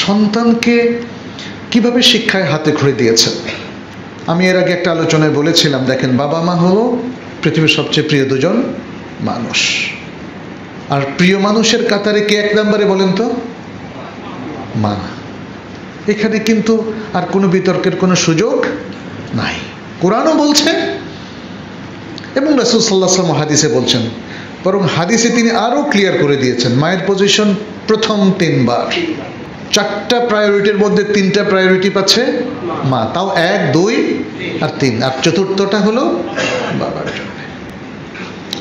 সন্তানকে কিভাবে শিক্ষায় হাতে খড়ি দিয়েছেন। আমি এর আগে একটা আলোচনায় বলেছিলাম, দেখেন, বাবা মা হলো পৃথিবীর সবচেয়ে প্রিয় দুজন মানুষ। আর প্রিয় মানুষের কাতারে কে এক নম্বরে বলেন তো? মা। এখানে কিন্তু আর কোনো বিতর্কের কোনো সুযোগ নাই। কোরআনও বলছে এবং রাসূল সাল্লাল্লাহু আলাইহি ওয়াসাল্লাম হাদিসে বলছেন, বরং হাদিসে তিনি আরও ক্লিয়ার করে দিয়েছেন মায়ের পজিশন প্রথম 3 বার। 4টা প্রায়োরিটির মধ্যে 3টা প্রায়োরিটি পাচ্ছে মা, তাও 1, 2 আর 3, আর চতুর্থটা হলো বাবার জন্য।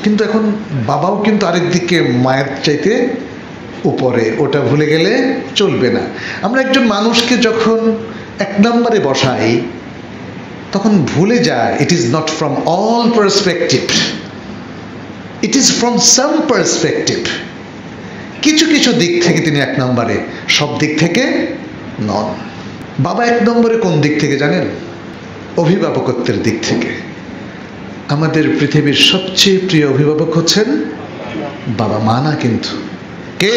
কিন্তু এখন বাবাও কিন্তু আরেক দিকে মায়ের চাইতে উপরে, ওটা ভুলে গেলে চলবে না। আমরা একজন মানুষকে যখন 1 নম্বরে বসাই তখন ভুলে যায় it is not from all perspective, it is from some perspective. কিছু কিছু দিক থেকে তিনি 1 নম্বরে, সব দিক থেকে নন। বাবা 1 নম্বরে কোন দিক থেকে জানেন? অভিভাবকত্বের দিক থেকে। আমাদের পৃথিবীর সবচেয়ে প্রিয় অভিভাবক হচ্ছেন বাবা, মা না কিন্তু। কে?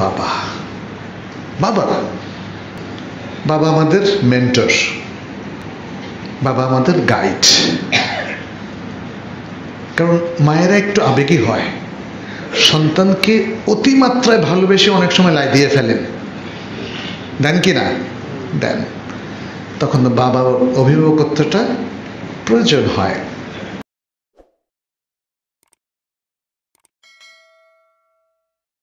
বাবা। বাবা বাবা আমাদের মেন্টর, বাবা আমাদের গাইড। কারণ মায়েরা একটু আবেগী হয়, সন্তানকে অতিমাত্রায় ভালোবেসে অনেক সময় লাই দিয়ে ফেলেন, দেন কি না? দেন। তখন বাবার অভিভাবকত্বটা প্রয়োজন হয়।